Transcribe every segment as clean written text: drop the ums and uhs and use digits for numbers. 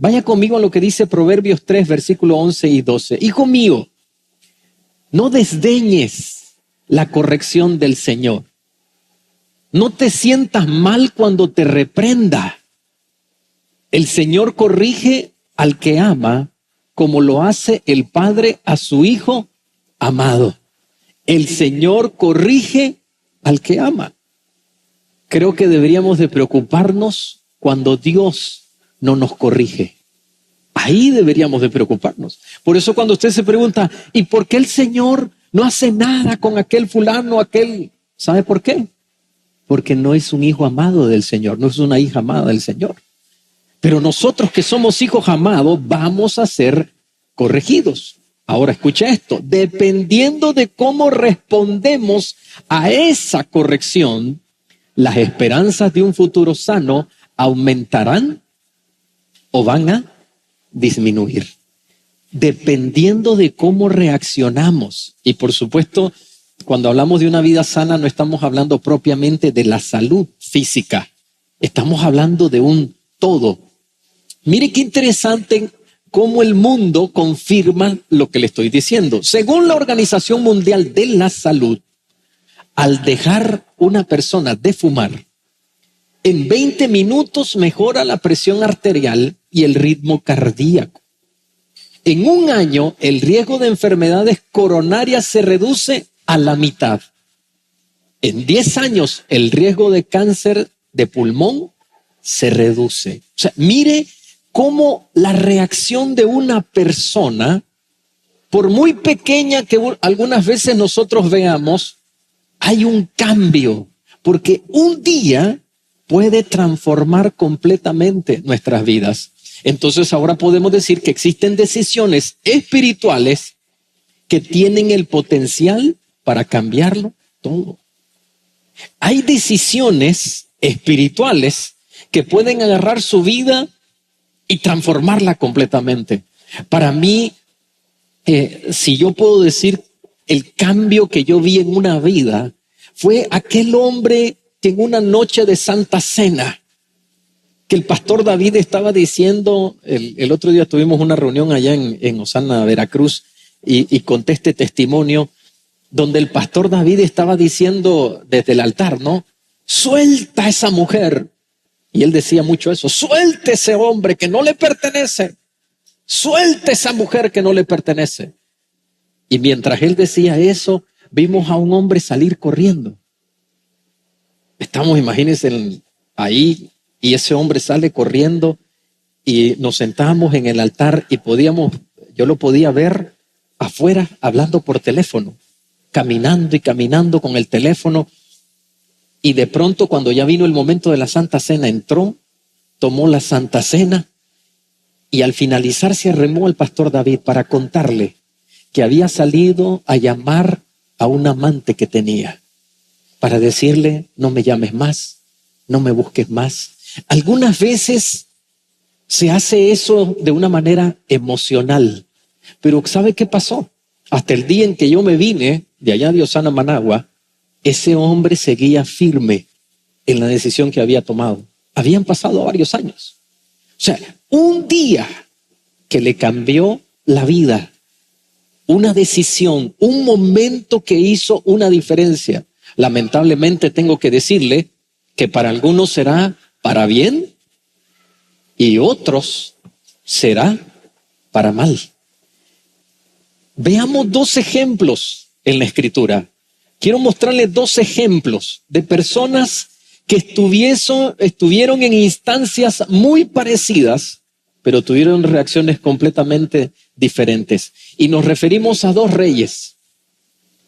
Vaya conmigo a lo que dice Proverbios 3, versículos 11 y 12. Hijo mío, no desdeñes la corrección del Señor. No te sientas mal cuando te reprenda. El Señor corrige al que ama, como lo hace el Padre a su Hijo amado. El Señor corrige al que ama. Creo que deberíamos de preocuparnos cuando Dios no nos corrige. Ahí deberíamos de preocuparnos. Por eso cuando usted se pregunta, ¿y por qué el Señor no hace nada con aquel fulano, aquel? ¿Sabe por qué? Porque no es un hijo amado del Señor, no es una hija amada del Señor. Pero nosotros que somos hijos amados vamos a ser corregidos. Ahora escucha esto, dependiendo de cómo respondemos a esa corrección, las esperanzas de un futuro sano aumentarán o van a disminuir. Dependiendo de cómo reaccionamos. Y por supuesto, cuando hablamos de una vida sana, no estamos hablando propiamente de la salud física. Estamos hablando de un todo. Mire qué interesante cómo el mundo confirma lo que le estoy diciendo. Según la Organización Mundial de la Salud, al dejar una persona de fumar, en 20 minutos mejora la presión arterial y el ritmo cardíaco. En un año, el riesgo de enfermedades coronarias se reduce a la mitad. En 10 años, el riesgo de cáncer de pulmón se reduce. O sea, mire cómo la reacción de una persona, por muy pequeña que algunas veces nosotros veamos, hay un cambio, porque un día puede transformar completamente nuestras vidas. Entonces ahora podemos decir que existen decisiones espirituales que tienen el potencial para cambiarlo todo. Hay decisiones espirituales que pueden agarrar su vida y transformarla completamente. Para mí, si yo puedo decir, el cambio que yo vi en una vida fue aquel hombre que en una noche de Santa Cena, que el pastor David estaba diciendo, el otro día tuvimos una reunión allá en Osana, Veracruz, y conté este testimonio, donde el pastor David estaba diciendo desde el altar, ¿no? Suelta a esa mujer. Y él decía mucho eso, suelte ese hombre que no le pertenece, suelte esa mujer que no le pertenece. Y mientras él decía eso, vimos a un hombre salir corriendo. Estamos, imagínense, ahí, y ese hombre sale corriendo y nos sentamos en el altar y yo lo podía ver afuera hablando por teléfono, caminando y caminando con el teléfono. Y de pronto, cuando ya vino el momento de la Santa Cena, entró, tomó la Santa Cena y al finalizar se arremó al pastor David para contarle que había salido a llamar a un amante que tenía, para decirle, no me llames más, no me busques más. Algunas veces se hace eso de una manera emocional, pero ¿sabe qué pasó? Hasta el día en que yo me vine de allá de Osana, Managua, ese hombre seguía firme en la decisión que había tomado. Habían pasado varios años. O sea, un día que le cambió la vida, una decisión, un momento que hizo una diferencia. Lamentablemente tengo que decirle que para algunos será para bien y otros será para mal. Veamos 2 ejemplos en la Escritura. Quiero mostrarles 2 ejemplos de personas que estuvieron en instancias muy parecidas, pero tuvieron reacciones completamente diferentes. Y nos referimos a 2 reyes.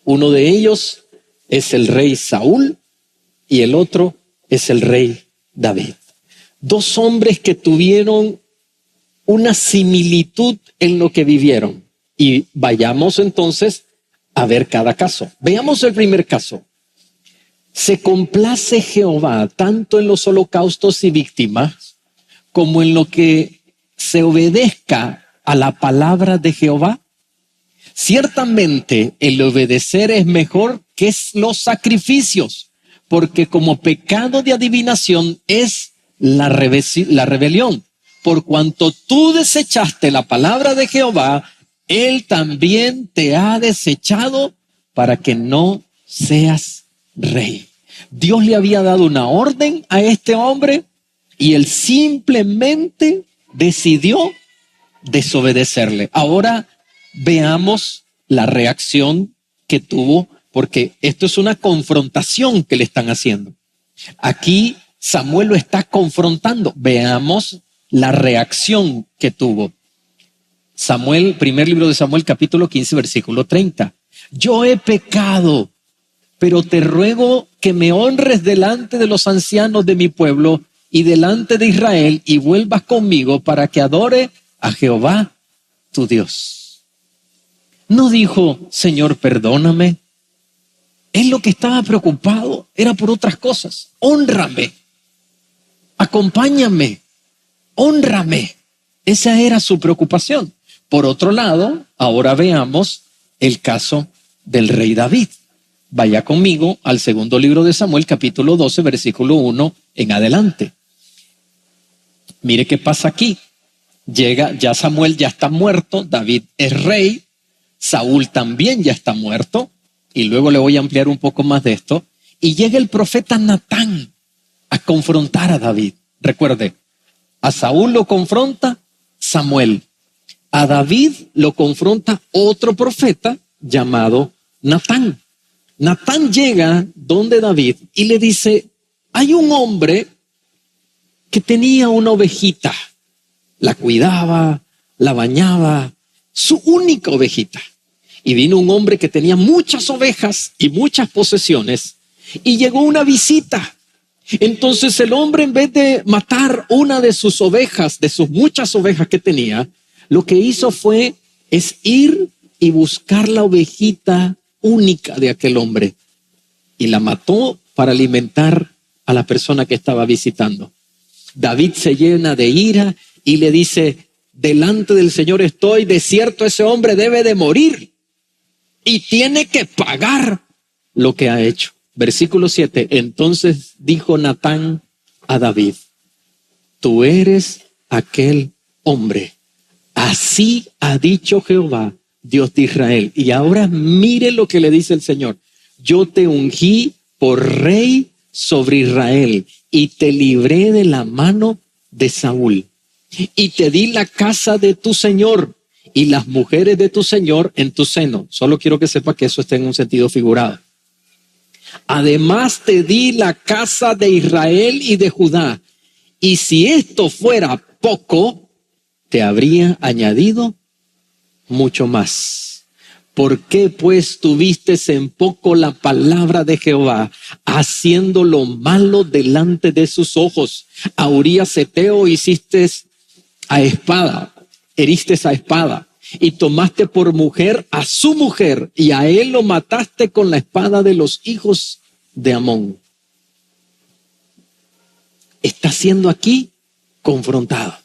Uno de ellos es el rey Saúl y el otro es el rey David. 2 hombres que tuvieron una similitud en lo que vivieron. Y vayamos entonces a ver cada caso. Veamos el primer caso. Se complace Jehová tanto en los holocaustos y víctimas como en lo que se obedezca a la palabra de Jehová. Ciertamente el obedecer es mejor que los sacrificios, porque como pecado de adivinación es la rebelión. por cuanto tú desechaste la palabra de Jehová, Él también te ha desechado para que no seas rey. Dios le había dado una orden a este hombre y él simplemente decidió desobedecerle. Ahora veamos la reacción que tuvo, porque esto es una confrontación que le están haciendo. Aquí Samuel lo está confrontando. Veamos la reacción que tuvo. Samuel, primer libro de Samuel, capítulo 15, versículo 30. Yo he pecado, pero te ruego que me honres delante de los ancianos de mi pueblo y delante de Israel y vuelvas conmigo para que adore a Jehová tu Dios. No dijo, Señor, perdóname. Él lo que estaba preocupado era por otras cosas. Hónrame, acompáñame, hónrame. Esa era su preocupación. Por otro lado, ahora veamos el caso del rey David. Vaya conmigo al segundo libro de Samuel, capítulo 12, versículo 1 en adelante. Mire qué pasa aquí. Llega, ya Samuel ya está muerto, David es rey, Saúl también ya está muerto, y luego le voy a ampliar un poco más de esto. Y llega el profeta Natán a confrontar a David. Recuerde, a Saúl lo confronta Samuel. A David lo confronta otro profeta llamado Natán. Natán llega donde David y le dice, hay un hombre que tenía una ovejita, la cuidaba, la bañaba, su única ovejita. Y vino un hombre que tenía muchas ovejas y muchas posesiones y llegó una visita. Entonces el hombre, en vez de matar una de sus ovejas, de sus muchas ovejas que tenía, lo que hizo es ir y buscar la ovejita única de aquel hombre y la mató para alimentar a la persona que estaba visitando. David se llena de ira y le dice, delante del Señor estoy, de cierto ese hombre debe de morir y tiene que pagar lo que ha hecho. Versículo 7, entonces dijo Natán a David, tú eres aquel hombre, así ha dicho Jehová, Dios de Israel. Y ahora mire lo que le dice el Señor, yo te ungí por rey sobre Israel y te libré de la mano de Saúl y te di la casa de tu Señor y las mujeres de tu Señor en tu seno. Solo quiero que sepa que eso está en un sentido figurado. Además te di la casa de Israel y de Judá. Y si esto fuera poco, te habría añadido mucho más. ¿Por qué pues tuviste en poco la palabra de Jehová, haciendo lo malo delante de sus ojos? A Urías Heteo hiciste a espada, heriste a espada, y tomaste por mujer a su mujer, y a él lo mataste con la espada de los hijos de Amón. Está siendo aquí confrontado.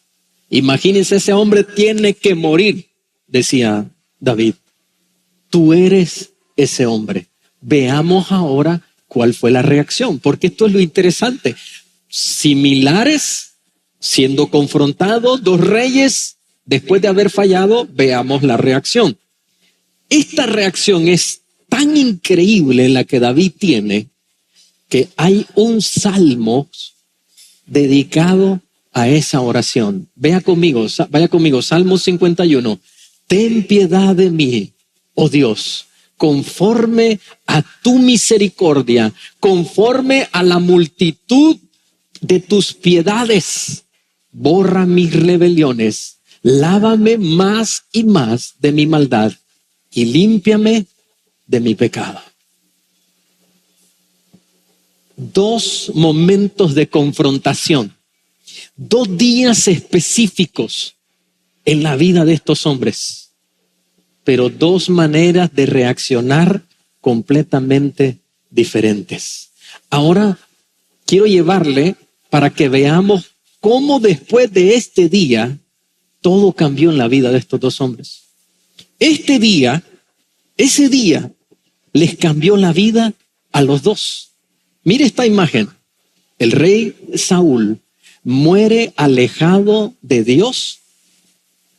Imagínense, ese hombre tiene que morir, decía David. Tú eres ese hombre. Veamos ahora cuál fue la reacción, porque esto es lo interesante. Similares, siendo confrontados, dos reyes, después de haber fallado, veamos la reacción. Esta reacción es tan increíble la que David tiene, que hay un salmo dedicado a esa oración. Vaya conmigo, Salmo 51. Ten piedad de mí, oh Dios, conforme a tu misericordia, conforme a la multitud de tus piedades. Borra mis rebeliones, lávame más y más de mi maldad y límpiame de mi pecado. Dos momentos de confrontación, 2 días específicos en la vida de estos hombres, pero 2 maneras de reaccionar completamente diferentes. Ahora quiero llevarle para que veamos cómo después de este día todo cambió en la vida de estos 2 hombres. Ese día les cambió la vida a los 2. Mire esta imagen. El rey Saúl muere alejado de Dios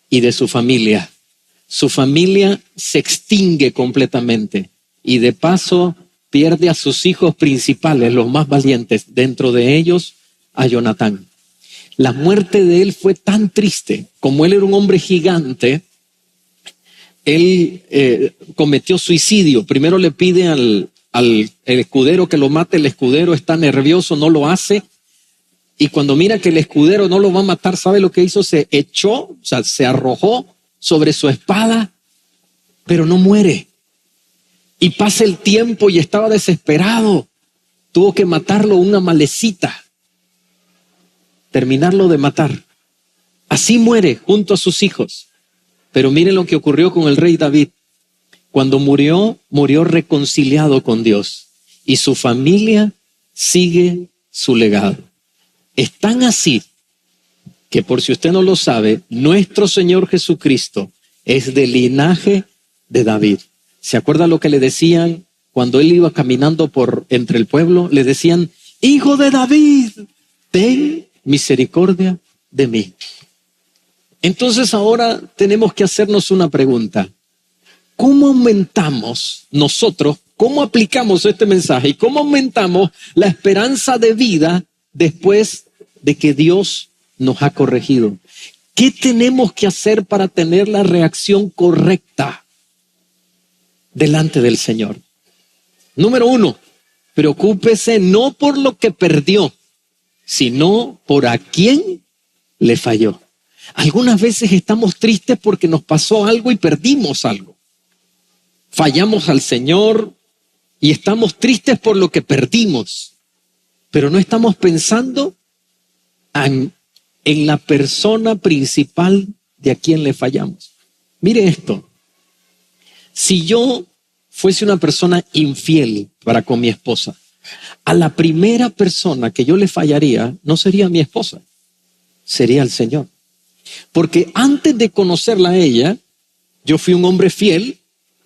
y de su familia. Su familia se extingue completamente y de paso pierde a sus hijos principales, los más valientes, dentro de ellos a Jonatán. La muerte de él fue tan triste, como él era un hombre gigante, él cometió suicidio. Primero le pide al escudero que lo mate, el escudero está nervioso, no lo hace, y cuando mira que el escudero no lo va a matar, ¿sabe lo que hizo? Se echó, o sea, se arrojó sobre su espada, pero no muere. Y pasa el tiempo y estaba desesperado. Tuvo que matarlo una amalecita, terminarlo de matar. Así muere junto a sus hijos. Pero miren lo que ocurrió con el rey David. Cuando murió, murió reconciliado con Dios. Y su familia sigue su legado. Es tan así que, por si usted no lo sabe, nuestro Señor Jesucristo es del linaje de David. ¿Se acuerda lo que le decían cuando él iba caminando por entre el pueblo? Le decían, hijo de David, ten misericordia de mí. Entonces ahora tenemos que hacernos una pregunta. ¿Cómo aumentamos nosotros, cómo aplicamos este mensaje y cómo aumentamos la esperanza de vida después de que Dios nos ha corregido? ¿Qué tenemos que hacer para tener la reacción correcta delante del Señor? Número 1, preocúpese no por lo que perdió, sino por a quién le falló. Algunas veces estamos tristes porque nos pasó algo y perdimos algo. Fallamos al Señor y estamos tristes por lo que perdimos, pero no estamos pensando en la persona principal de a quien le fallamos. Mire esto. Si yo fuese una persona infiel para con mi esposa, a la primera persona que yo le fallaría no sería mi esposa, sería el Señor. Porque antes de conocerla a ella, yo fui un hombre fiel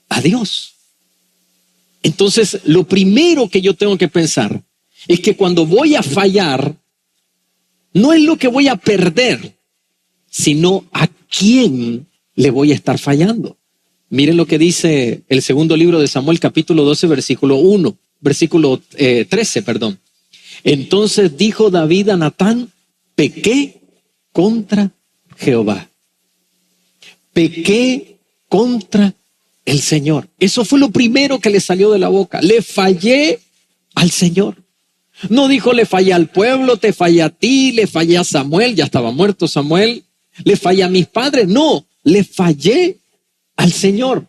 a Dios. Entonces, lo primero que yo tengo que pensar es que cuando voy a fallar, no es lo que voy a perder, sino a quién le voy a estar fallando. Miren lo que dice el segundo libro de Samuel, capítulo 12, versículo 13, perdón. Entonces dijo David a Natán, pequé contra Jehová. Pequé contra el Señor. Eso fue lo primero que le salió de la boca. Le fallé al Señor. No dijo le fallé al pueblo, te fallé a ti, le fallé a Samuel, ya estaba muerto Samuel, le fallé a mis padres. No, le fallé al Señor.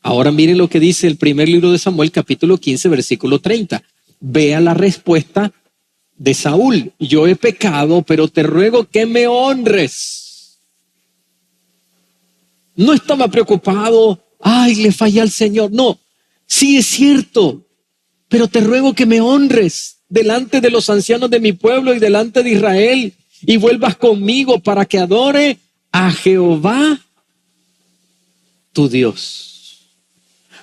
Ahora miren lo que dice el primer libro de Samuel, capítulo 15, versículo 30. Vea la respuesta de Saúl. Yo he pecado, pero te ruego que me honres. No estaba preocupado, ay, le fallé al Señor. No, sí es cierto, pero te ruego que me honres delante de los ancianos de mi pueblo y delante de Israel y vuelvas conmigo para que adore a Jehová tu Dios.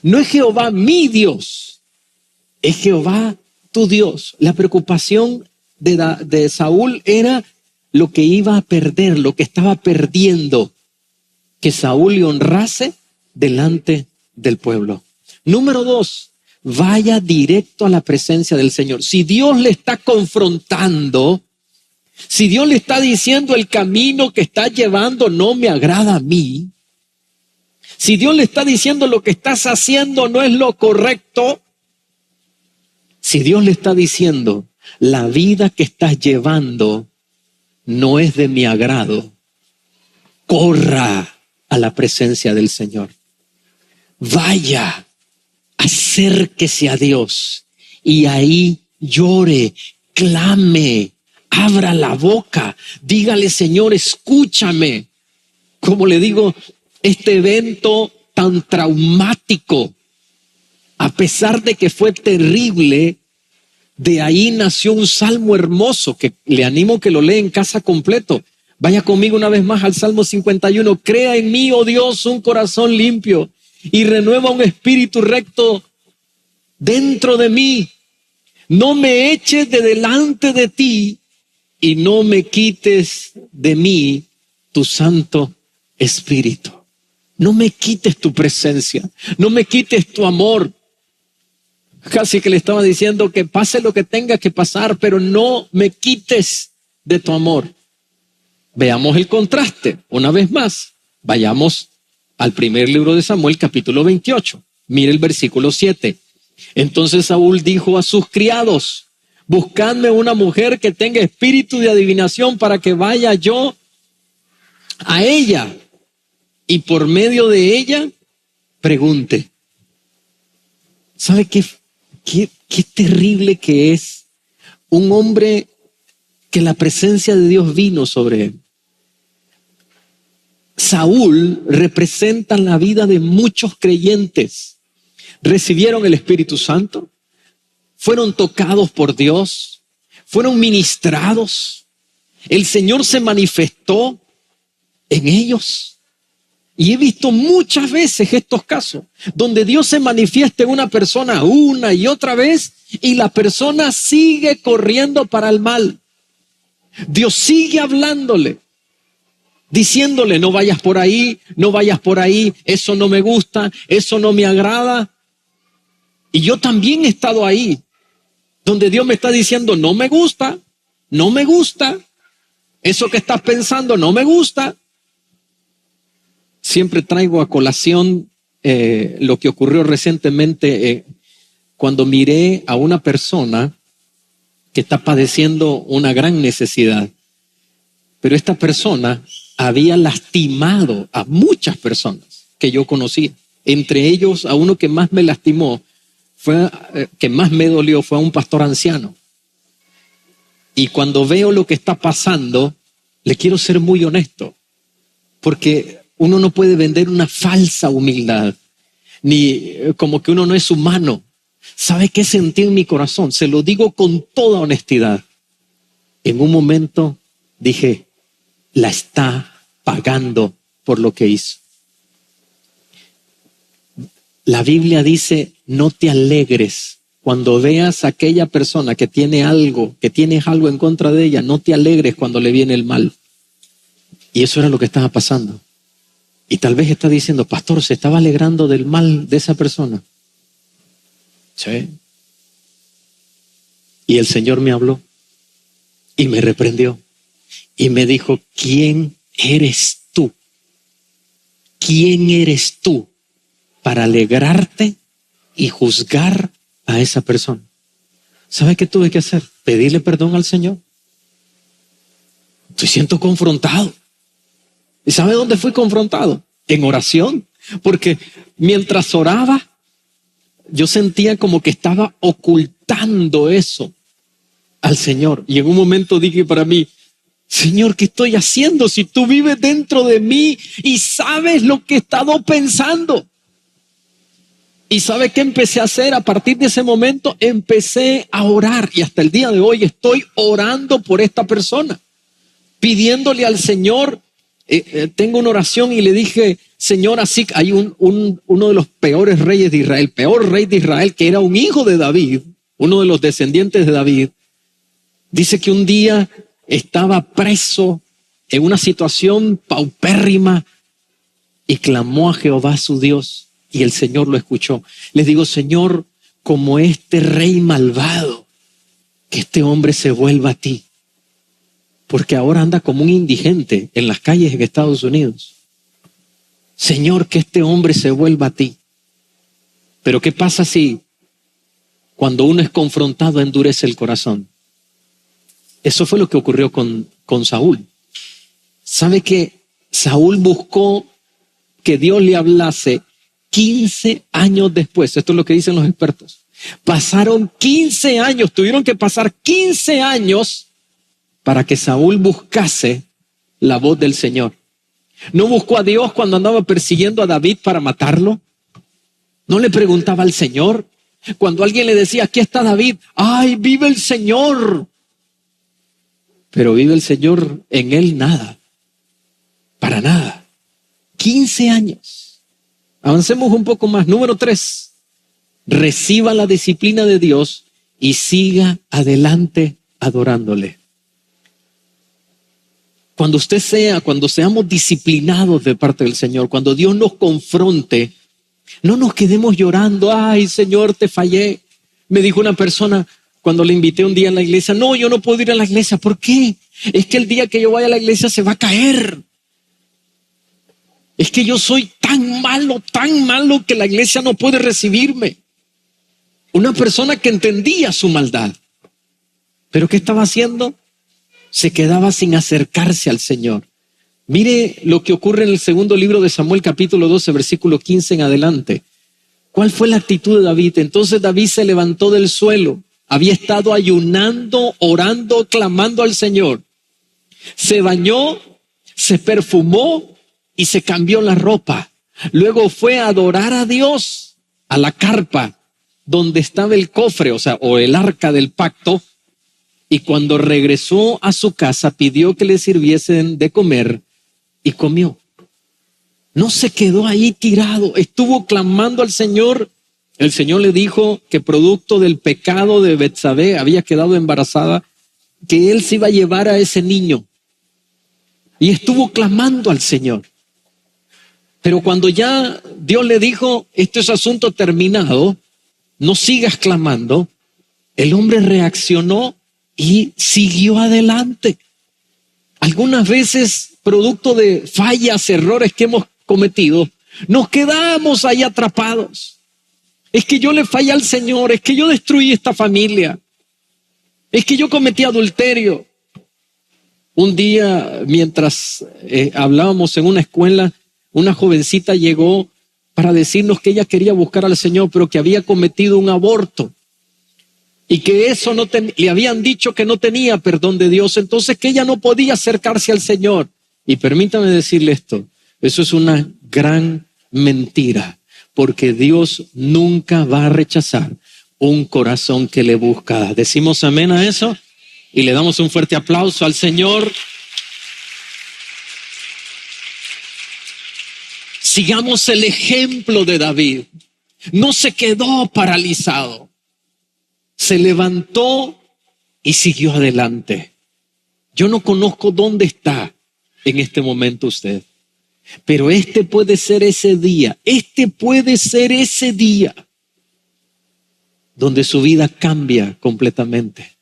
No es Jehová mi Dios, es Jehová tu Dios. La preocupación de Saúl era lo que iba a perder, lo que estaba perdiendo, que Saúl le honrase delante del pueblo. Número 2, vaya directo a la presencia del Señor. Si Dios le está confrontando, si Dios le está diciendo el camino que está llevando no me agrada a mí, si Dios le está diciendo lo que estás haciendo no es lo correcto, si Dios le está diciendo la vida que estás llevando no es de mi agrado, corra a la presencia del Señor. Vaya, acérquese a Dios y ahí llore, clame, abra la boca, dígale, Señor, escúchame. Como le digo, este evento tan traumático, a pesar de que fue terrible, de ahí nació un salmo hermoso que le animo que lo lea en casa completo. Vaya conmigo una vez más al Salmo 51. Crea en mí, oh Dios, un corazón limpio y renueva un espíritu recto dentro de mí. No me eches de delante de ti y no me quites de mí tu Santo Espíritu. No me quites tu presencia, no me quites tu amor. Casi que le estaba diciendo que pase lo que tenga que pasar, pero no me quites de tu amor. Veamos el contraste una vez más. Vayamos al primer libro de Samuel, capítulo 28. Mire el versículo 7. Entonces Saúl dijo a sus criados: buscadme una mujer que tenga espíritu de adivinación para que vaya yo a ella y por medio de ella pregunte. ¿Sabe qué terrible que es un hombre que la presencia de Dios vino sobre él? Saúl representa la vida de muchos creyentes. Recibieron el Espíritu Santo, fueron tocados por Dios, fueron ministrados. El Señor se manifestó en ellos. Y he visto muchas veces estos casos donde Dios se manifiesta en una persona una y otra vez y la persona sigue corriendo para el mal. Dios sigue hablándole, diciéndole: no vayas por ahí, no vayas por ahí, eso no me gusta, eso no me agrada. Y yo también he estado ahí, donde Dios me está diciendo: no me gusta, no me gusta, eso que estás pensando no me gusta. Siempre traigo a colación lo que ocurrió recientemente cuando miré a una persona que está padeciendo una gran necesidad. Pero esta persona había lastimado a muchas personas que yo conocía. Entre ellos, a uno que más me lastimó, que más me dolió, fue a un pastor anciano. Y cuando veo lo que está pasando, le quiero ser muy honesto, porque uno no puede vender una falsa humildad, ni como que uno no es humano. ¿Sabe qué sentí en mi corazón? Se lo digo con toda honestidad. En un momento dije: la está pagando por lo que hizo. La Biblia dice: no te alegres cuando veas a aquella persona que tiene algo, que tienes algo en contra de ella. No te alegres cuando le viene el mal. Y eso era lo que estaba pasando. Y tal vez está diciendo: pastor, ¿se estaba alegrando del mal de esa persona? Sí. Y el Señor me habló y me reprendió y me dijo: ¿quién eres tú? ¿Quién eres tú para alegrarte y juzgar a esa persona? ¿Sabe qué tuve que hacer? Pedirle perdón al Señor. Estoy siendo confrontado. ¿Y sabe dónde fui confrontado? En oración. Porque mientras oraba, yo sentía como que estaba ocultando eso al Señor. Y en un momento dije para mí: Señor, ¿qué estoy haciendo si tú vives dentro de mí y sabes lo que he estado pensando? ¿Y sabe qué empecé a hacer? A partir de ese momento empecé a orar y hasta el día de hoy estoy orando por esta persona, pidiéndole al Señor. Tengo una oración y le dije: Señor, así hay uno de los peores reyes de Israel, peor rey de Israel, que era un hijo de David, uno de los descendientes de David. Dice que un día estaba preso en una situación paupérrima y clamó a Jehová su Dios y el Señor lo escuchó. Les digo: Señor, como este rey malvado, que este hombre se vuelva a ti. Porque ahora anda como un indigente en las calles en Estados Unidos. Señor, que este hombre se vuelva a ti. Pero ¿qué pasa si cuando uno es confrontado endurece el corazón? Eso fue lo que ocurrió con Saúl. ¿Sabe que Saúl buscó que Dios le hablase 15 años después? Esto es lo que dicen los expertos. Pasaron 15 años, tuvieron que pasar 15 años para que Saúl buscase la voz del Señor. ¿No buscó a Dios cuando andaba persiguiendo a David para matarlo? ¿No le preguntaba al Señor? Cuando alguien le decía: aquí está David, ¡ay, vive el Señor! Pero vive el Señor en él nada, para nada. 15 años. Avancemos un poco más. Número 3. Reciba la disciplina de Dios y siga adelante adorándole. cuando seamos disciplinados de parte del Señor, cuando Dios nos confronte, no nos quedemos llorando, ay Señor, te fallé. Me dijo una persona cuando le invité un día a la iglesia, no, yo no puedo ir a la iglesia. ¿Por qué? Es que el día que yo vaya a la iglesia se va a caer. Es que yo soy tan malo que la iglesia no puede recibirme. Una persona que entendía su maldad. ¿Pero qué estaba haciendo? Se quedaba sin acercarse al Señor. Mire lo que ocurre en el segundo libro de Samuel, capítulo 12, versículo 15 en adelante. ¿Cuál fue la actitud de David? Entonces David se levantó del suelo. Había estado ayunando, orando, clamando al Señor. Se bañó, se perfumó y se cambió la ropa. Luego fue a adorar a Dios a la carpa donde estaba el cofre, o el arca del pacto. Y cuando regresó a su casa, pidió que le sirviesen de comer y comió. No se quedó ahí tirado, estuvo clamando al Señor. El Señor le dijo que producto del pecado de Betsabé había quedado embarazada, que él se iba a llevar a ese niño. Y estuvo clamando al Señor. Pero cuando ya Dios le dijo, este es asunto terminado, no sigas clamando, el hombre reaccionó y siguió adelante. Algunas veces, producto de fallas, errores que hemos cometido, nos quedamos ahí atrapados. Es que yo le fallé al Señor, es que yo destruí esta familia, es que yo cometí adulterio. Un día, mientras hablábamos en una escuela, una jovencita llegó para decirnos que ella quería buscar al Señor, pero que había cometido un aborto. Y que eso le habían dicho que no tenía perdón de Dios, entonces que ella no podía acercarse al Señor. Y permítame decirle esto, eso es una gran mentira, porque Dios nunca va a rechazar un corazón que le busca. ¿Decimos amén a eso? Y le damos un fuerte aplauso al Señor. Sigamos el ejemplo de David. No se quedó paralizado. Se levantó y siguió adelante. Yo no conozco dónde está en este momento usted, pero este puede ser ese día. Este puede ser ese día donde su vida cambia completamente,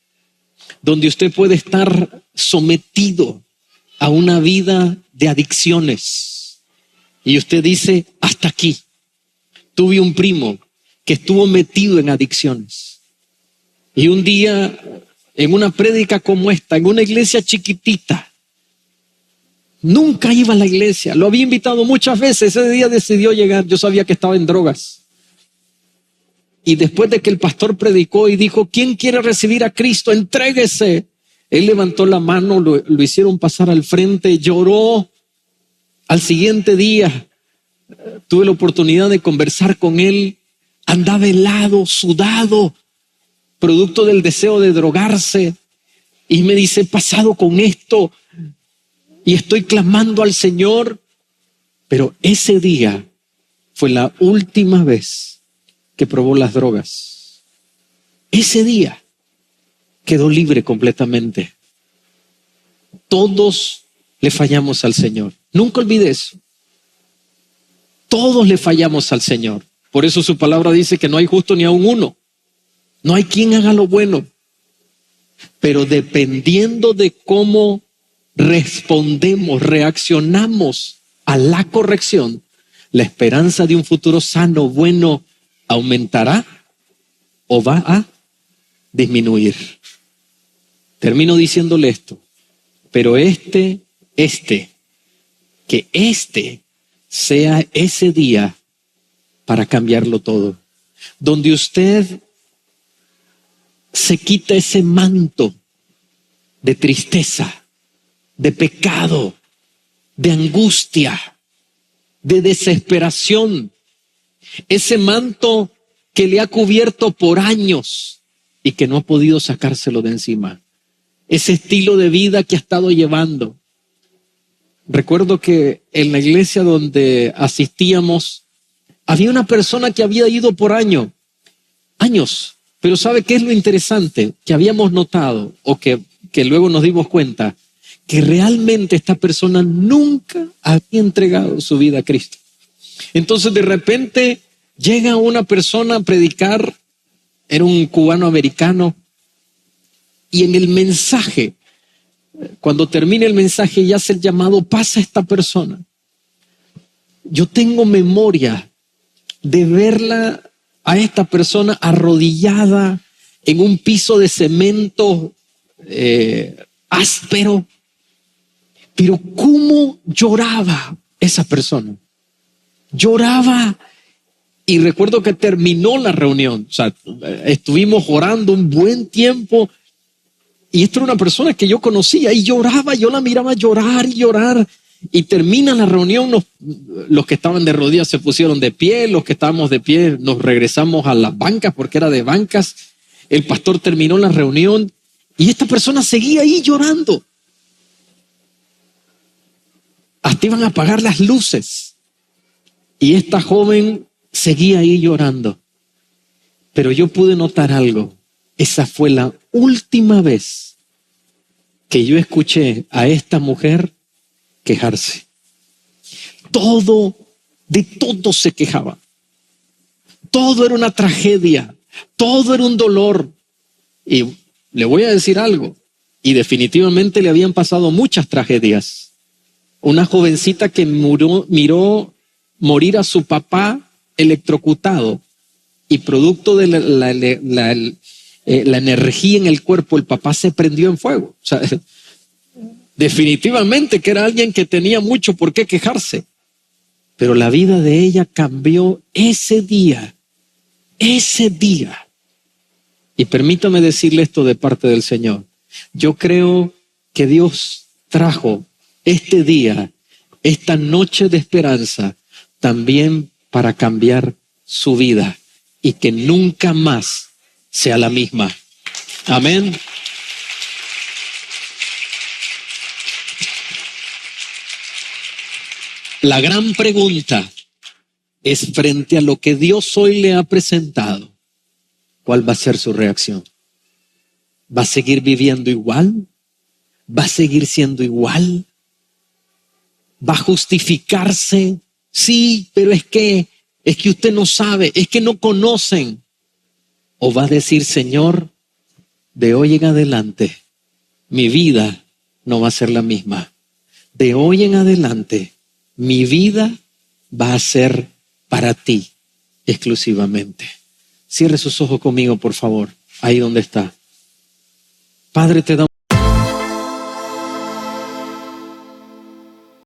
donde usted puede estar sometido a una vida de adicciones y usted dice, hasta aquí. Tuve un primo que estuvo metido en adicciones. Y un día, en una prédica como esta, en una iglesia chiquitita, nunca iba a la iglesia, lo había invitado muchas veces, ese día decidió llegar, yo sabía que estaba en drogas. Y después de que el pastor predicó y dijo, ¿quién quiere recibir a Cristo? Entréguese. Él levantó la mano, lo hicieron pasar al frente, lloró. Al siguiente día, tuve la oportunidad de conversar con él, andaba helado, sudado, producto del deseo de drogarse, y me dice, he pasado con esto y estoy clamando al Señor, pero ese día fue la última vez que probó las drogas. Ese día quedó libre completamente. Todos le fallamos al Señor. Nunca olvide eso. Todos le fallamos al Señor. Por eso su palabra dice que no hay justo ni aun uno. No hay quien haga lo bueno, pero dependiendo de cómo respondemos, reaccionamos a la corrección, la esperanza de un futuro sano, bueno, aumentará o va a disminuir. Termino diciéndole esto, pero que este sea ese día para cambiarlo todo, donde usted se quita ese manto de tristeza, de pecado, de angustia, de desesperación, ese manto que le ha cubierto por años y que no ha podido sacárselo de encima, ese estilo de vida que ha estado llevando. Recuerdo que en la iglesia donde asistíamos había una persona que había ido por años, pero ¿sabe qué es lo interesante? Que habíamos notado, o que luego nos dimos cuenta, que realmente esta persona nunca había entregado su vida a Cristo. Entonces de repente llega una persona a predicar, era un cubano americano, y en el mensaje, cuando termina el mensaje y hace el llamado, pasa esta persona. Yo tengo memoria de verla a esta persona arrodillada en un piso de cemento áspero, pero cómo lloraba esa persona. Lloraba, y recuerdo que terminó la reunión, o sea, estuvimos orando un buen tiempo, y esta era una persona que yo conocía y lloraba, yo la miraba llorar y llorar, y termina la reunión, los que estaban de rodillas se pusieron de pie, los que estábamos de pie nos regresamos a las bancas porque era de bancas. El pastor terminó la reunión y esta persona seguía ahí llorando. Hasta iban a apagar las luces y esta joven seguía ahí llorando. Pero yo pude notar algo. Esa fue la última vez que yo escuché a esta mujer quejarse. De todo se quejaba. Todo era una tragedia. Todo era un dolor. Y le voy a decir algo. Y definitivamente le habían pasado muchas tragedias. Una jovencita que miró morir a su papá electrocutado. Y producto de la energía en el cuerpo, el papá se prendió en fuego. O sea, definitivamente que era alguien que tenía mucho por qué quejarse. Pero la vida de ella cambió ese día. Ese día. Y permítame decirle esto de parte del Señor. Yo creo que Dios trajo este día, esta noche de esperanza, también para cambiar su vida y que nunca más sea la misma. Amén. La gran pregunta es, frente a lo que Dios hoy le ha presentado, ¿cuál va a ser su reacción? ¿Va a seguir viviendo igual? ¿Va a seguir siendo igual? ¿Va a justificarse? Sí, pero es que usted no sabe, es que no conocen. ¿O va a decir, Señor, de hoy en adelante, mi vida no va a ser la misma? De hoy en adelante, mi vida va a ser para ti exclusivamente. Cierre sus ojos conmigo, por favor, ahí donde está. Padre, te damos